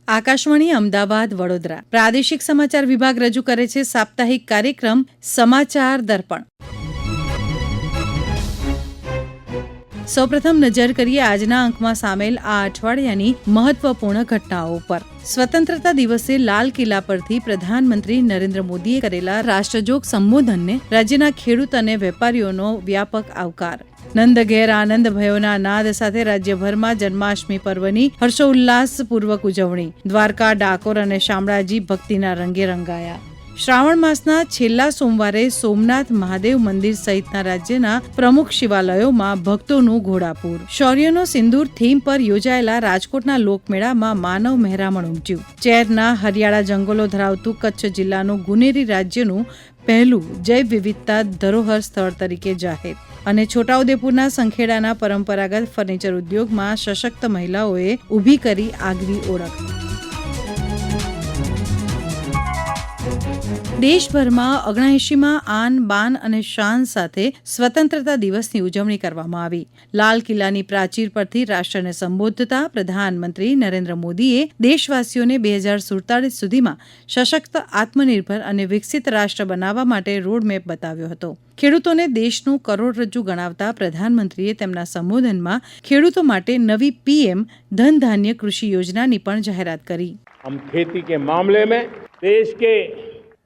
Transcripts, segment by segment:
આકાશવાણી અમદાવાદ વડોદરા પ્રાદેશિક સમાચાર વિભાગ રજૂ કરે છે સાપ્તાહિક કાર્યક્રમ સમાચાર દર્પણ. સૌપ્રથમ નજર કરીએ આજના અંકમાં સામેલ આ અઠવાડિયાની મહત્વપૂર્ણ ઘટનાઓ પર. સ્વતંત્રતા દિવસે લાલ કિલ્લા પરથી પ્રધાનમંત્રી નરેન્દ્ર મોદીએ કરેલા રાષ્ટ્રજોગ સંબોધનને રાજ્યના ખેડૂત અને વેપારીઓનો વ્યાપક આવકાર. નંદ ઘેર આનંદ ભયોના નાદ સાથે રાજ્યભરમાં જન્માષ્ટમી પર્વની હર્ષોલ્લાસપૂર્વક ઉજવણી. દ્વારકા, ડાકોર અને શામળાજી ભક્તિના રંગે રંગાયા. શ્રાવણ માસના છેલ્લા સોમવારે સોમનાથ મહાદેવ મંદિર સહિતના રાજ્યના પ્રમુખ શિવાલયોમાં ભક્તોનું ઘોડાપૂર. શૌર્યનો સિંદૂર થીમ પર યોજાયેલા રાજકોટના લોકમેળામાં માનવ મહેરામણ ઉમટ્યું. ચેરના હરિયાળા જંગલો ધરાવતું કચ્છ જિલ્લાનું ગુનેરી રાજ્યનું પહેલું જૈવ વિવિધતા ધરોહર સ્થળ તરીકે જાહેર. અને છોટાઉદેપુરના સંખેડાના પરંપરાગત ફર્નિચર ઉદ્યોગમાં સશક્ત મહિલાઓએ ઊભી કરી આગવી ઓળખ. દેશભરમાં 79માં આન બાન અને શાન સાથે સ્વતંત્રતા દિવસની ઉજવણી કરવામાં આવી. લાલ કિલ્લાની પ્રાચીર પરથી રાષ્ટ્રને સંબોધતા પ્રધાનમંત્રી નરેન્દ્ર મોદીએ દેશવાસીઓને 2047 સુધીમાં સશક્ત, આત્મનિર્ભર અને વિકસિત રાષ્ટ્ર બનાવવા માટે રોડમેપ બતાવ્યો હતો. ખેડૂતોને દેશનું કરોડરજ્જુ ગણાવતા પ્રધાનમંત્રીએ તેમના સંબોધનમાં ખેડૂતો માટે નવી પીએમ ધન ધાન્ય કૃષિ યોજનાની પણ જાહેરાત કરી. हम खेती के मामले में देश के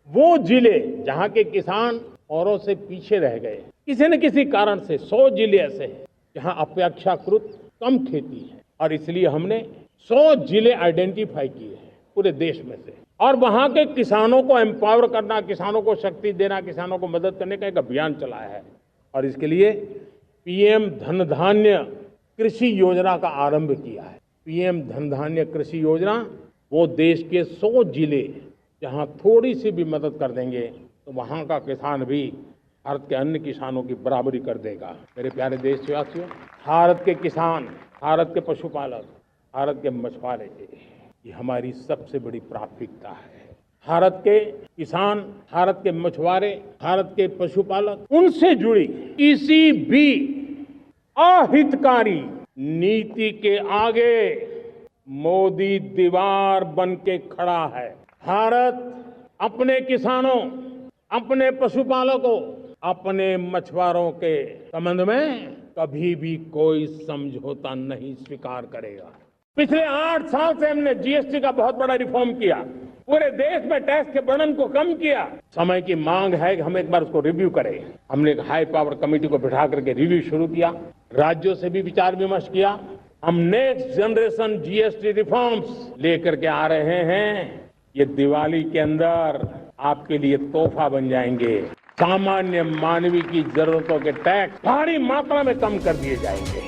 वो जिले जहां के किसान औरों से पीछे रह गए, किसी न किसी कारण से 100 जिले ऐसे हैं जहां अपेक्षाकृत कम खेती है और इसलिए हमने 100 जिले आइडेंटिफाई किए हैं पूरे देश में से और वहां के किसानों को एम्पावर करना, किसानों को शक्ति देना, किसानों को मदद करने का एक अभियान चलाया है और इसके लिए पीएम धन धान्य कृषि योजना का आरंभ किया है. पीएम धन धान्य कृषि योजना वो देश के 100 जिले जहां थोड़ी सी भी मदद कर देंगे तो वहां का किसान भी भारत के अन्य किसानों की बराबरी कर देगा. मेरे प्यारे देशवासियों, भारत के किसान, भारत के पशुपालक, भारत के मछुआरे, ये हमारी सबसे बड़ी प्राथमिकता है. भारत के किसान, भारत के मछुआरे, भारत के पशुपालक, उनसे जुड़ी किसी भी अहितकारी नीति के आगे मोदी दीवार बन के खड़ा है. भारत अपने किसानों, अपने पशुपालकों, अपने मछुआरों के संबंध में कभी भी कोई समझौता नहीं स्वीकार करेगा. पिछले 8 साल से हमने जीएसटी का बहुत बड़ा रिफॉर्म किया, पूरे देश में टैक्स के बर्डन को कम किया. समय की मांग है कि हम एक बार उसको रिव्यू करें. हमने एक हाई पावर कमेटी को बिठा करके रिव्यू शुरू किया, राज्यों से भी विचार विमर्श किया. हम नेक्स्ट जनरेशन जीएसटी रिफॉर्म्स लेकर के आ रहे हैं. ये दिवाली के अंदर आपके लिए तोहफा बन जाएंगे. सामान्य मानवीय की जरूरतों के टैक्स भारी मात्रा में कम कर दिए जाएंगे.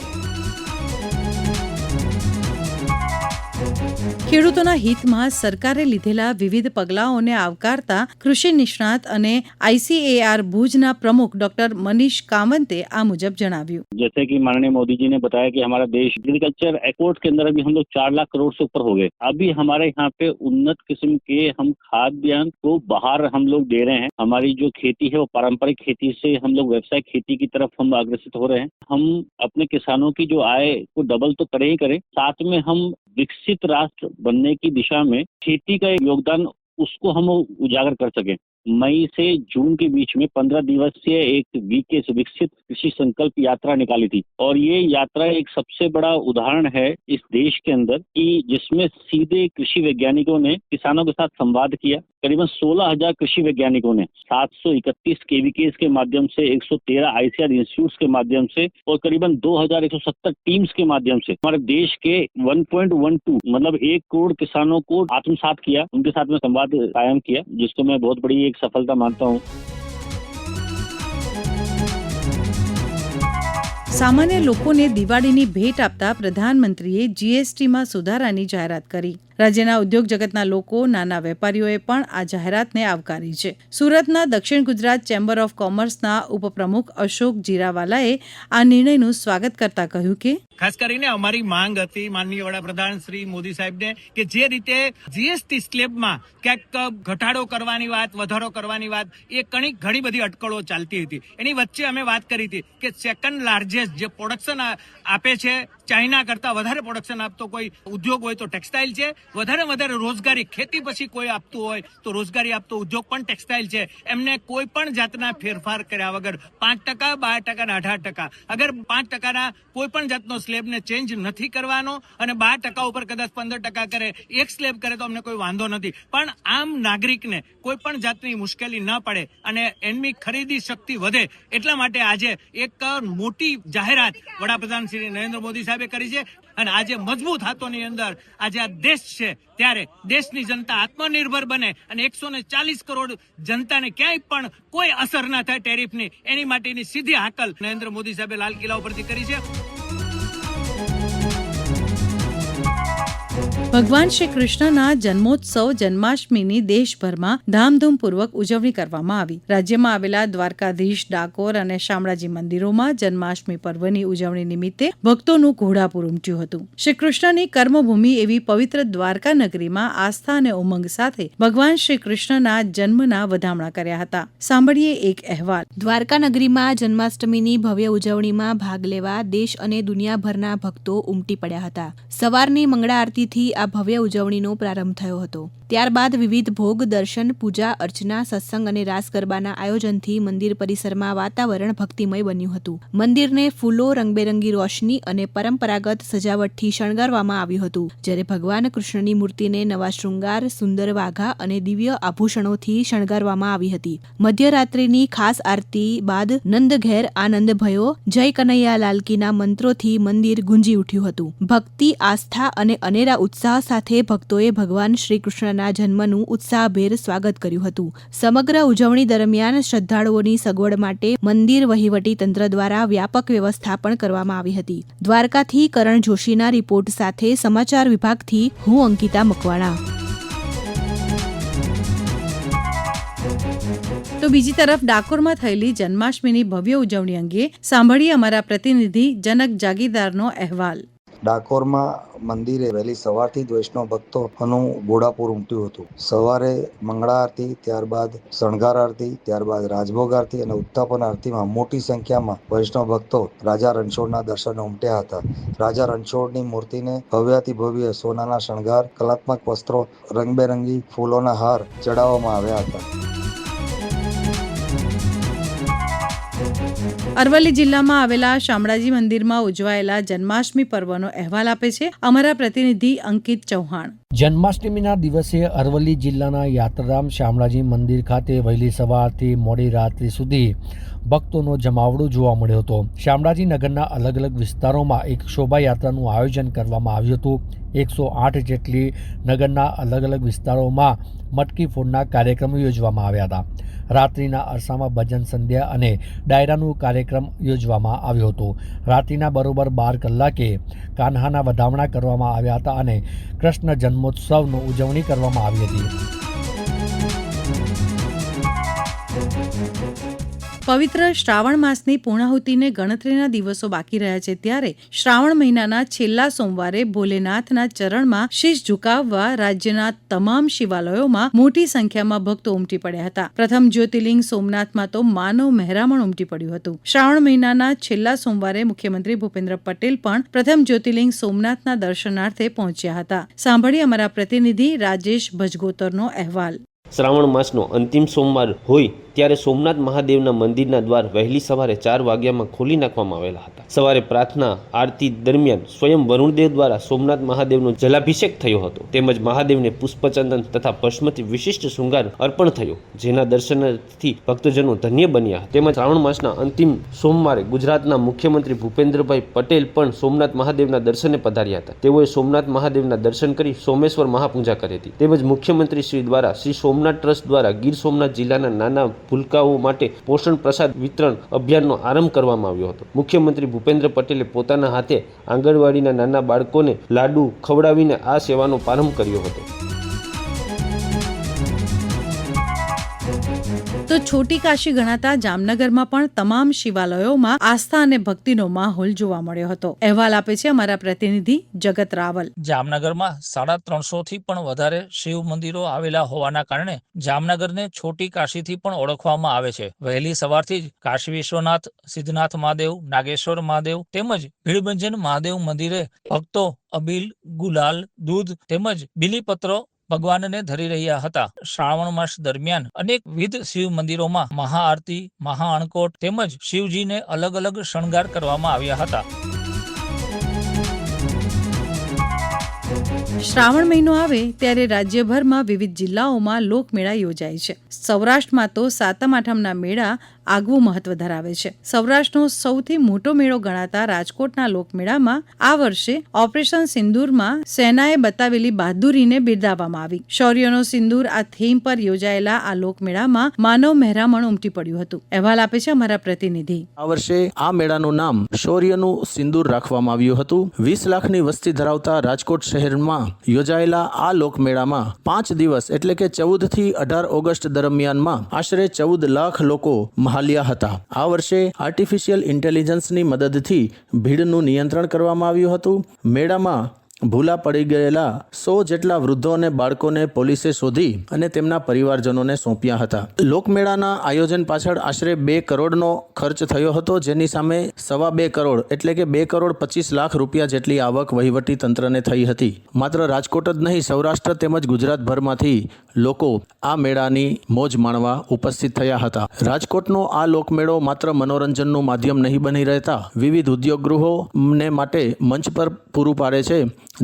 ખેડૂતોના હિતમાં સરકારે લીધેલા વિવિધ પગલાઓને આવકારતા કૃષિ નિષ્ણાત અને આઈસીએઆર ભુજના પ્રમુખ ડોક્ટર મનીષ કામંતે આ મુજબ જણાવ્યું. जैसे कि माननीय मोदी जी ने बताया कि हमारा देश एग्रीकल्चर एक्सपोर्ट के अंदर अभी हम लोग 4 लाख करोड़ से ऊपर हो गए. अभी हमारे यहाँ पे उन्नत किस्म के हम खाद्यान्न को बाहर हम लोग दे रहे हैं. हमारी जो खेती है वो पारंपरिक खेती से हम लोग व्यावसायिक खेती की तरफ हम अग्रसर हो रहे हैं. हम अपने किसानों की जो आय को डबल तो करें ही करें, साथ में हम विकसित राष्ट्र बनने की दिशा में खेती का योगदान उसको हम उजागर कर सकें. मई से जून के बीच में 15 दिवसीय एक वीके विकसित कृषि संकल्प यात्रा निकाली थी और ये यात्रा एक सबसे बड़ा उदाहरण है इस देश के अंदर कि जिसमें सीधे कृषि वैज्ञानिकों ने किसानों के साथ संवाद किया. करीबन 16,000 कृषि वैज्ञानिकों ने 731 केवीकेस के माध्यम से, 113 आईसीआर इंस्टीट्यूट्स के माध्यम से और करीबन 2,170 टीम्स के माध्यम से हमारे देश के 1.12 मतलब 1 करोड़ किसानों को आत्मसात किया, उनके साथ में संवाद कायम किया, जिसको मैं बहुत बड़ी एक सफलता मानता हूँ. સામાન્ય લોકોને દિવાળીની ભેટ આપતા પ્રધાનમંત્રીએ જીએસટીમાં સુધારાની જાહેરાત કરી. રાજ્યના ઉદ્યોગ જગતના લોકો, નાના વેપારીઓએ પણ આ જાહેરાતને આવકારી છે. સુરતના દક્ષિણ ગુજરાત ચેમ્બર ઓફ કોમર્સના ઉપપ્રમુખ અશોક જીરાવાલાએ આ નિર્ણયનું સ્વાગત કરતા કહ્યું કે ખાસ કરીને અમારી માંગ હતી માનનીય વડાપ્રધાન શ્રી મોદી સાહેબને કે જે રીતે જીએસટી સ્લેબમાં ક્યાંક ઘટાડો કરવાની વાત, વધારો કરવાની વાત, એ ઘણી બધી અટકળો ચાલતી હતી. એની વચ્ચે અમે વાત કરી હતી કે સેકન્ડ લાર્જેસ્ટ જે પ્રોડક્શન આપે છે ચાઇના કરતા વધારે પ્રોડક્શન આપતો કોઈ ઉદ્યોગ હોય તો ટેક્સટાઇલ છે, વધારે રોજગારી ખેતી પછી કોઈ આપતું હોય તો રોજગારી આપતો ઉદ્યોગ પણ ટેક્સટાઇલ છે. એમને કોઈ પણ જાતના ફેરફાર કર્યા વગર 5%, 12% ને 18%, અગર 5%ના કોઈ પણ જાતનો સ્લેબને ચેન્જ નથી કરવાનો અને 12% ઉપર કદાચ 15% કરે, એક સ્લેબ કરે તો અમને કોઈ વાંધો નથી, પણ આમ નાગરિકને કોઈ પણ જાતની મુશ્કેલી ન પડે અને એમની ખરીદી શક્તિ વધે એટલા માટે આજે એક મોટી જાહેરાત વડાપ્રધાન શ્રી નરેન્દ્ર મોદી સાહેબે કરી છે. અને આજે મજબૂત હાથોની અંદર આજે આ દેશ છે, ત્યારે દેશની જનતા આત્મનિર્ભર બને અને 140 કરોડ જનતાને ક્યાંય પણ કોઈ અસર ના થાય ટેરિફની, એની માટેની સીધી હાકલ નરેન્દ્ર મોદી સાહેબે લાલ કિલ્લા ઉપરથી કરી છે. ભગવાન શ્રી કૃષ્ણના જન્મોત્સવ જન્માષ્ટમીની દેશભરમાં ધામધૂમપૂર્વક ઉજવણી કરવામાં આવી. રાજ્યમાં આવેલા દ્વારકાધીશ, ડાકોર અને શામળાજી મંદિરોમાં જન્માષ્ટમી પર્વની ઉજવણી નિમિત્તે ભક્તોનું ઘોડાપૂર ઉમટ્યું હતું. શ્રી કૃષ્ણની કર્મભૂમિ એવી પવિત્ર દ્વારકા નગરીમાં આસ્થા અને ઉમંગ સાથે ભગવાન શ્રી કૃષ્ણના જન્મના વધામણા કર્યા હતા. સાંભળીએ એક અહેવાલ. દ્વારકા નગરીમાં જન્માષ્ટમીની ભવ્ય ઉજવણીમાં ભાગ લેવા દેશ અને દુનિયાભરના ભક્તો ઉમટી પડ્યા હતા. સવારની મંગળા આરતીથી આ ભવ્ય ઉજવણીનો પ્રારંભ થયો હતો. ત્યારબાદ વિવિધ ભોગ, દર્શન, પૂજા અર્ચના, સત્સંગ અને રાસ ગરબાના આયોજનથી મંદિર પરિસરમાં વાતાવરણ ભક્તિમય બન્યું હતું. મંદિરને ફૂલો, રંગબેરંગી રોશની અને પરંપરાગત સજાવટથી શણગારવામાં આવ્યું હતું, જ્યારે ભગવાન કૃષ્ણની મૂર્તિને નવા શૃંગાર, સુંદર વાઘા અને દિવ્ય આભૂષણોથી શણગારવામાં આવી હતી. મધ્યરાત્રિની ખાસ આરતી બાદ નંદ ઘેર આનંદ ભયો, જય કનૈયા લાલકીના મંત્રોથી મંદિર ગુંજી ઉઠ્યું હતું. ભક્તિ, આસ્થા અને અનેરા ઉત્સાહ સાથે ભક્તોએ ભગવાન શ્રી કૃષ્ણના જન્મનું ઉત્સાહભેર સ્વાગત કર્યું હતું. સમગ્ર ઉજવણી દરમિયાન શ્રદ્ધાળુઓની સગવડ માટે મંદિર વહીવટી તંત્ર દ્વારા વ્યાપક વ્યવસ્થા પણ કરવામાં આવી હતી. દ્વારકાથી કરણ જોશીના રિપોર્ટ સાથે સમાચાર વિભાગથી હું અંકિતા મકવાણા. તો બીજી તરફ ડાકોરમાં થયેલી જન્માષ્ટમીની ભવ્ય ઉજવણી અંગે સાંભળીએ અમારા પ્રતિનિધિ જનક જાગીરદારનો અહેવાલ. ડાકોરમાં મંદિરે વહેલી સવારથી જ વૈષ્ણવ ભક્તોનું ઘોડાપૂર ઉમટ્યું હતું. સવારે મંગળા આરતી, ત્યારબાદ શણગાર આરતી, ત્યારબાદ રાજભોગ આરતી અને ઉત્થાપન આરતીમાં મોટી સંખ્યામાં વૈષ્ણવ ભક્તો રાજા રણછોડના દર્શને ઉમટ્યા હતા. રાજા રણછોડની મૂર્તિને ભવ્યાતિ ભવ્ય સોનાના શણગાર, કલાત્મક વસ્ત્રો, રંગબેરંગી ફૂલોના હાર ચડાવવામાં આવ્યા હતા. અરવલ્લી જિલ્લામાં આવેલા શામળાજી મંદિરમાં ઉજવાયેલા જન્માષ્ટમી પર્વનો અહેવાલ આપે છે અમારા પ્રતિનિધિ અંકિત ચૌહાણ. જન્માષ્ટમીના દિવસે અરવલ્લી જિલ્લાના યાત્રાધામ શામળાજી મંદિર ખાતે વહેલી સવારથી મોડી રાત્રિ સુધી ભક્તોનો જમાવડો જોવા મળ્યો હતો. શામળાજી નગરના અલગ અલગ વિસ્તારોમાં એક શોભાયાત્રાનું આયોજન કરવામાં આવ્યું હતું. 108 જેટલી નગરના અલગ અલગ વિસ્તારોમાં મટકી ફોડના કાર્યક્રમો યોજવામાં આવ્યા હતા. રાત્રિના અરસામાં ભજન સંધ્યા અને ડાયરાનું કાર્યક્રમ યોજવામાં આવ્યો હતો. રાત્રિના બરોબર 12 કલાકે કાન્હાના વધામણા કરવામાં આવ્યા હતા અને કૃષ્ણ જન્મોત્સવની ઉજવણી કરવામાં આવી હતી. પવિત્ર શ્રાવણ માસની પૂર્ણાહુતિને ગણતરીના દિવસો બાકી રહ્યા છે, ત્યારે શ્રાવણ મહિનાના છેલ્લા સોમવારે ભોલેનાથના ચરણમાં શીશ ઝુકાવવા રાજ્યના તમામ શિવાલયોમાં મોટી સંખ્યામાં ભક્તો ઉમટી પડ્યા હતા. પ્રથમ જ્યોતિર્લિંગ સોમનાથમાં તો માનવ મહેરામણ ઉમટી પડ્યું હતું. શ્રાવણ મહિનાના છેલ્લા સોમવારે મુખ્યમંત્રી ભૂપેન્દ્ર પટેલ પણ પ્રથમ જ્યોતિર્લિંગ સોમનાથના દર્શનાર્થે પહોંચ્યા હતા. સાંભળી અમારા પ્રતિનિધિ રાજેશ ભજગોતરનો અહેવાલ. શ્રાવણ માસનો અંતિમ સોમવાર હોય ત્યારે સોમનાથ મહાદેવના મંદિરના દ્વાર વહેલી સવારે 4 વાગ્યામાં ખોલી નાખવામાં આવેલા હતા. સવારે પ્રાર્થના આરતી દરમિયાન સ્વયં વરુણદેવ દ્વારા સોમનાથ મહાદેવનો જલાભિષેક થયો હતો, તેમજ મહાદેવને પુષ્પચંદન તથા ભસ્મથી વિશિષ્ટ શૃંગાર અર્પણ થયો, જેના દર્શનથી ભક્તજનો ધન્ય બન્યા. તેમજ શ્રાવણ માસના અંતિમ સોમવારે ગુજરાતના મુખ્યમંત્રી ભૂપેન્દ્રભાઈ પટેલ પણ સોમનાથ મહાદેવના દર્શને પધાર્યા હતા. તેઓએ સોમનાથ મહાદેવના દર્શન કરી સોમેશ્વર મહાપૂજા કરી હતી. તેમજ મુખ્યમંત્રી શ્રી દ્વારા શ્રી સોમનાથ ટ્રસ્ટ દ્વારા ગીર સોમનાથ જિલ્લાના નાના ભૂલકાઓ માટે પોષણ પ્રસાદ વિતરણ અભિયાનનો આરંભ કરવામાં આવ્યો હતો. મુખ્યમંત્રી ભૂપેન્દ્ર પટેલે પોતાના હાથે આંગણવાડીના નાના બાળકોને લાડુ ખવડાવીને આ સેવાનો પ્રારંભ કર્યો હતો. તો તો છોટી કાશી ગણાતા જામનગરમાં પણ તમામ શિવાલયોમાં આસ્થા અને ભક્તિનો માહોલ જોવા મળ્યો હતો. અહેવાલ આપે છે અમારા પ્રતિનિધિ જગત રાવલ. જામનગરમાં 350 થી પણ વધારે શિવ મંદિરો આવેલા હોવાના કારણે જામનગરને છોટી કાશીથી પણ ઓળખવામાં આવે છે. વહેલી સવારથી જ કાશી વિશ્વનાથ, સિદ્ધનાથ મહાદેવ, નાગેશ્વર મહાદેવ તેમજ ભીડભંજન મહાદેવ મંદિરે ભક્તો અબીલ, ગુલાલ, દૂધ તેમજ બીલીપત્રો ભગવાનને ધરી રહ્યા હતા. શ્રાવણ માસ દરમિયાન અનેકવિધ શિવ મંદિરોમાં મહાઆરતી, મહાઅણકોટ તેમજ શિવજીને અલગ અલગ શણગાર કરવામાં આવ્યા હતા. શ્રાવણ મહિનો આવે ત્યારે રાજ્યભરમાં વિવિધ જિલ્લાઓમાં લોકમેળા યોજાય છે. સૌરાષ્ટ્રમાં તો સાતમ આઠમના મેળા આગવું મહત્વ ધરાવે છે. સૌરાષ્ટ્રનો સૌથી મોટો મેળો ગણાતા રાજકોટના લોકમેળામાં આ વર્ષે ઓપરેશન સિંદૂરમાં સેનાએ બતાવેલી બહાદુરીને બિરદાવવામાં આવી. શૌર્યનો સિંદૂર આ થીમ પર યોજાયેલા આ લોકમેળામાં માનવ મહેરામણ ઉમટી પડ્યું હતું. અહેવાલ આપે છે અમારા પ્રતિનિધિ. આ વર્ષે આ મેળાનું નામ શૌર્યનું સિંદૂર રાખવામાં આવ્યું હતું. 20 લાખની વસ્તી ધરાવતા રાજકોટ શહેરમાં યોજાયેલા આ લોકમેળામાં 5 દિવસ એટલે કે 14 થી 18 ઓગસ્ટ દરમિયાનમાં આશરે 14 લાખ લોકો હાલ્યા હતા. આ વર્ષે આર્ટિફિશિયલ ઇન્ટેલિજન્સની મદદથી ભીડનું નિયંત્રણ કરવામાં આવ્યું હતું. મેળામાં ભૂલા પડી ગયેલા 100 જેટલા વૃદ્ધો અને બાળકોને પોલીસે શોધી અને તેમના પરિવારજનોને સોંપ્યા હતા. લોકમેળાના આયોજન પાછળ આશરે 2 કરોડનો ખર્ચ થયો હતો, જેની સામે 2.25 કરોડ એટલે કે 2 કરોડ 25 લાખ રૂપિયા જેટલી આવક વહીવટી તંત્રને થઈ હતી. માત્ર રાજકોટ જ નહીં, સૌરાષ્ટ્ર તેમજ ગુજરાતભરમાંથી લોકો આ મેળાની મોજ માણવા ઉપસ્થિત થયા હતા. રાજકોટનો આ લોકમેળો માત્ર મનોરંજનનું માધ્યમ નહીં બની રહેતા વિવિધ ઉદ્યોગ ગૃહોને માટે મંચ પર પૂરું પાડે છે,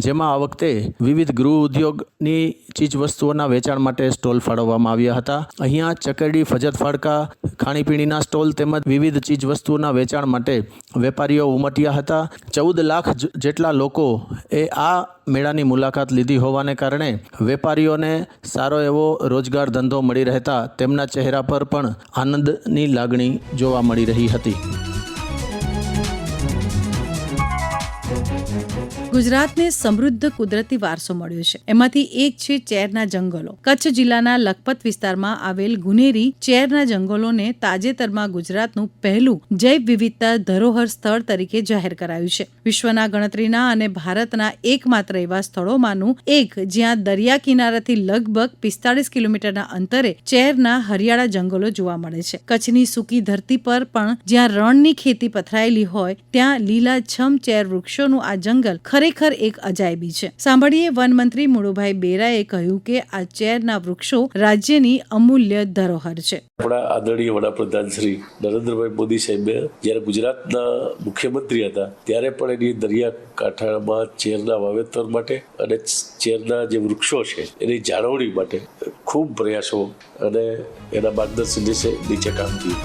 જેમાં આ વખતે વિવિધ ગૃહ ઉદ્યોગની ચીજવસ્તુઓના વેચાણ માટે સ્ટોલ ફાળવવામાં આવ્યા હતા. અહીંયા ચકેડી, ફજત ફાડકા, ખાણીપીણીના સ્ટોલ તેમજ વિવિધ ચીજવસ્તુઓના વેચાણ માટે વેપારીઓ ઉમટ્યા હતા. 14 લાખ જેટલા લોકો એ આ મેળાની મુલાકાત લીધી હોવાને કારણે વેપારીઓને સારો એવો રોજગાર ધંધો મળી રહેતા તેમના ચહેરા પર પણ આનંદની લાગણી જોવા મળી રહી હતી. ગુજરાતને સમૃદ્ધ કુદરતી વારસો મળ્યો છે. એમાંથી એક છે ચેરના જંગલો. કચ્છ જિલ્લાના લખપત વિસ્તારમાં આવેલ ગુનેરી ચેરના જંગલોને તાજેતરમાં ગુજરાતનું પહેલું જૈવ વિવિધતા ધરોહર સ્થળ તરીકે જાહેર કરાયું છે. વિશ્વના ગણતરીના અને ભારતના એકમાત્ર એવા સ્થળોમાંનું એક જ્યાં દરિયા કિનારાથી લગભગ 45 કિલોમીટરના અંતરે ચેરના હરિયાળા જંગલો જોવા મળે છે. કચ્છની સૂકી ધરતી પર પણ જ્યાં રણની ખેતી પથરાયેલી હોય ત્યાં લીલાછમ ચેર વૃક્ષોનું આ જંગલ ખરેખર એક અજાયબી છે. સાંભળીએ વનમંત્રી મુળુભાઈ બેરાએ કહ્યું કે આ ચેરના વૃક્ષો રાજ્યની અમૂલ્ય ધરોહર છે. આપણા આદરણીય વડાપ્રધાન શ્રી નરેન્દ્રભાઈ મોદી સાહેબે જ્યારે ગુજરાતના મુખ્યમંત્રી હતા ત્યારે પણ એની દરિયાકાંઠામાં ચેરના વાવેતર માટે અને ચેરના જે વૃક્ષો છે એની જાળવણી માટે ખૂબ પ્રયાસો અને એના માર્ગદર્શન નીચે કામ થયું.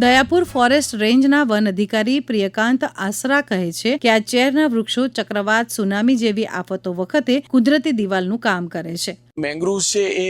દયાપુર ફોરેસ્ટ રેન્જના વન અધિકારી પ્રિયકાંત આસરા કહે છે કે આ ચેરના વૃક્ષો ચક્રવાત, સુનામી જેવી આફતો વખતે કુદરતી દિવાલનું કામ કરે છે. મેંગ્રુવ્સ છે એ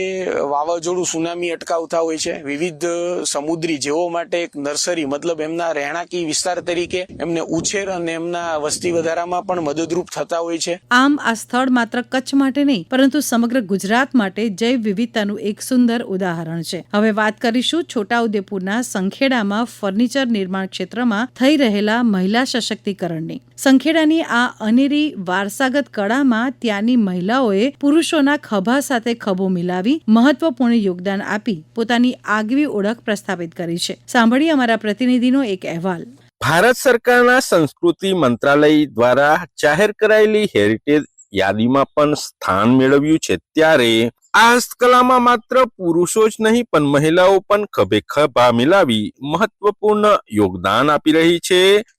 વાવાઝોડું, સુનામી અટકાવતા હોય છે. વિવિધ સમુદ્રી જીવો માટે એક નર્સરી મતલબ એમના રહેણાંકી વિસ્તાર તરીકે એમને ઉછેર અને એમના વસ્તી વધારામાં પણ મદદરૂપ થતા હોય છે. આમ આ સ્થળ માત્ર કચ્છ માટે નહીં પરંતુ સમગ્ર ગુજરાત માટે જૈવ વિવિધતાનું એક સુંદર ઉદાહરણ છે. હવે વાત કરીશું છોટાઉદેપુરના સંખેડામાં ફર્નિચર નિર્માણ ક્ષેત્રમાં થઈ રહેલા મહિલા સશક્તિકરણની. સંખેડાની આ અનેરી વારસાગત કળામાં ત્યાંની મહિલાઓએ પુરુષોના ખભા સાથે ખભો મિલાવી મહત્વપૂર્ણ યોગદાન આપી પોતાની આગવી ઓળખ પ્રસ્થાપિત કરી છે. સાંભળીએ અમારા પ્રતિનિધિનો એક અહેવાલ. ભારત સરકારના સંસ્કૃતિ મંત્રાલય દ્વારા જાહેર કરાયેલી હેરિટેજ યાદીમાં પણ સ્થાન મેળવ્યું છે. ત્યારે આ હસ્તકલામાં માત્ર પુરુષો જ નહીં પણ મહિલાઓ પણ ખભે ખભા મિલાવી મહત્વપૂર્ણ યોગદાન આપી રહી છે.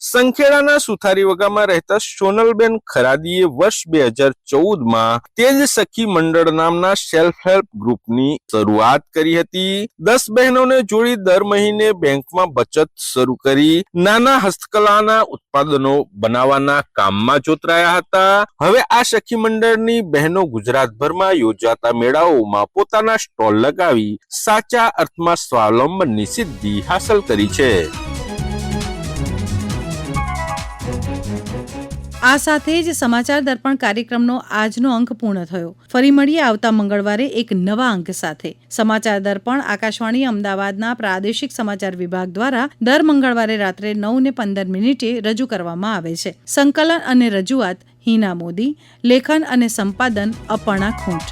સંખેડાના સુથારીવગામાં રહેતા સોનલબેન ખરાદીએ વર્ષ 2014માં તેજ સખી મંડળ નામના સેલ્ફ હેલ્પ ગ્રુપની શરૂઆત કરી હતી. 10 બહેનોને જોડી દર મહિને બેંકમાં બચત શરૂ કરી નાના હસ્તકલાના ઉત્પાદનો બનાવવાના કામમાં જોતરાયા હતા. હવે આ સખી મંડળની બહેનો ગુજરાતભરમાં યોજાતા મેળા પોતાના સ્ટોલ લગાવી સાચા અર્થમાં સ્વાવલંબનની સિદ્ધિ હાંસલ કરી છે. આ સાથે જ સમાચાર દર્પણ કાર્યક્રમનો આજનો અંક પૂર્ણ થયો. ફરી મળીએ આવતા મંગળવારે એક નવા અંક સાથે. સમાચાર દર્પણ આકાશવાણી અમદાવાદના પ્રાદેશિક સમાચાર વિભાગ દ્વારા દર મંગળવારે રાત્રે 9:15 રજૂ કરવામાં આવે છે. સંકલન અને રજૂઆત હિના મોદી, લેખન અને સંપાદન અપર્ણા ખૂંટ.